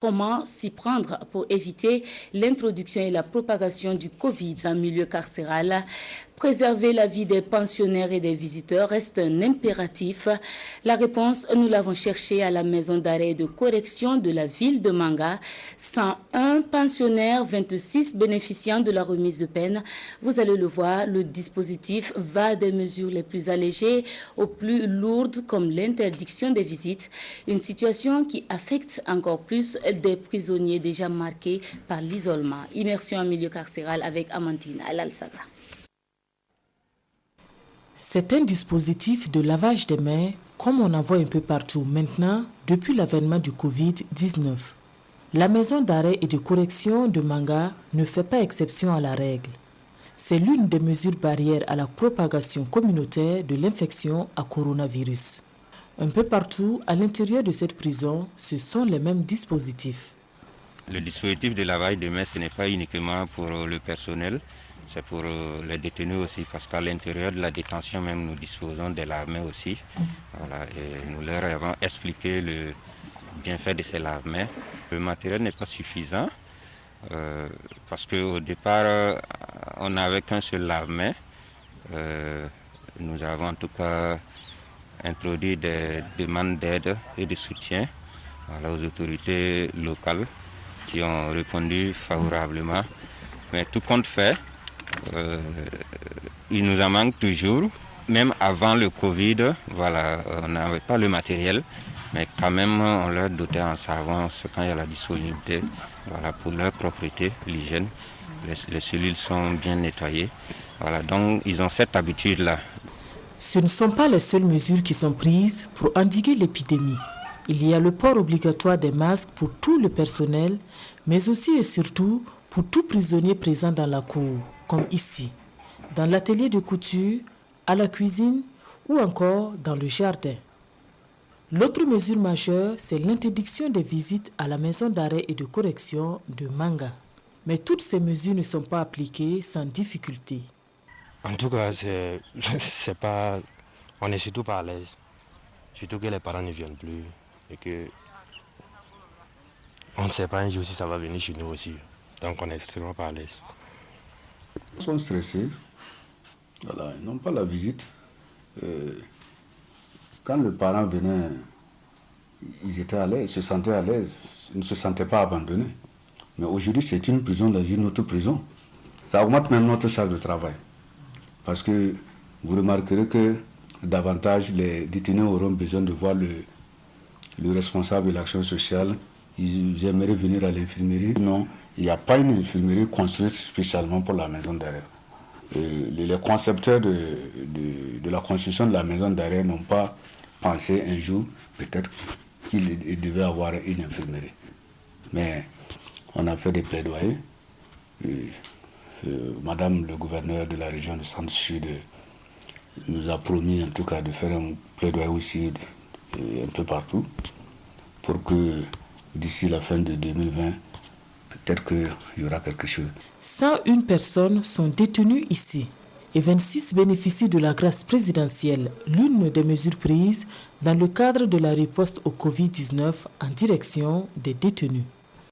Comment s'y prendre pour éviter l'introduction et la propagation du Covid en milieu carcéral? Préserver la vie des pensionnaires et des visiteurs reste un impératif. La réponse, nous l'avons cherchée à la maison d'arrêt et de correction de la ville de Manga. 101 pensionnaires, 26 bénéficiant de la remise de peine. Vous allez le voir, le dispositif va des mesures les plus allégées aux plus lourdes comme l'interdiction des visites. Une situation qui affecte encore plus des prisonniers déjà marqués par l'isolement. Immersion en milieu carcéral avec Amantine Al-Alsaga. C'est un dispositif de lavage des mains comme on en voit un peu partout maintenant depuis l'avènement du Covid-19. La maison d'arrêt et de correction de Manga ne fait pas exception à la règle. C'est l'une des mesures barrières à la propagation communautaire de l'infection à coronavirus. Un peu partout à l'intérieur de cette prison, ce sont les mêmes dispositifs. Le dispositif de lavage de mains, ce n'est pas uniquement pour le personnel, c'est pour les détenus aussi, parce qu'à l'intérieur de la détention même, nous disposons de lave-mains aussi. Voilà, et nous leur avons expliqué le bienfait de ces lave-mains. Le matériel n'est pas suffisant, parce qu'au départ, on n'avait qu'un seul lave-main. Nous avons en tout cas introduit des demandes d'aide et de soutien aux autorités locales qui ont répondu favorablement. Mais tout compte fait, il nous en manque toujours. Même avant le Covid, on n'avait pas le matériel, mais quand même on leur dotait en savon quand il y a la disponibilité, pour leur propriété, l'hygiène. Les cellules sont bien nettoyées. Donc ils ont cette habitude-là. Ce ne sont pas les seules mesures qui sont prises pour endiguer l'épidémie. Il y a le port obligatoire des masques pour tout le personnel, mais aussi et surtout pour tout prisonnier présent dans la cour, comme ici, dans l'atelier de couture, à la cuisine ou encore dans le jardin. L'autre mesure majeure, c'est l'interdiction des visites à la maison d'arrêt et de correction de Manga. Mais toutes ces mesures ne sont pas appliquées sans difficulté. En tout cas, on est surtout pas à l'aise. Surtout que les parents ne viennent plus et que on ne sait pas un jour si ça va venir chez nous aussi. Donc on est extrêmement pas à l'aise. Ils sont stressés. Ils n'ont pas la visite. Quand le parent venait, ils étaient à l'aise, ils se sentaient à l'aise, ils ne se sentaient pas abandonnés. Mais aujourd'hui, c'est une prison, notre prison. Ça augmente même notre charge de travail. Parce que vous remarquerez que davantage les détenus auront besoin de voir le responsable de l'action sociale. Ils aimeraient venir à l'infirmerie. Non, il n'y a pas une infirmerie construite spécialement pour la maison d'arrêt. Les concepteurs de la construction de la maison d'arrêt n'ont pas pensé un jour peut-être qu'il devait avoir une infirmerie. Mais on a fait des plaidoyers. Madame le gouverneur de la région du Centre-Sud nous a promis en tout cas de faire un plaidoyer aussi un peu partout pour que d'ici la fin de 2020, peut-être qu'il y aura quelque chose. 101 personnes sont détenues ici et 26 bénéficient de la grâce présidentielle, l'une des mesures prises dans le cadre de la riposte au Covid-19 en direction des détenus.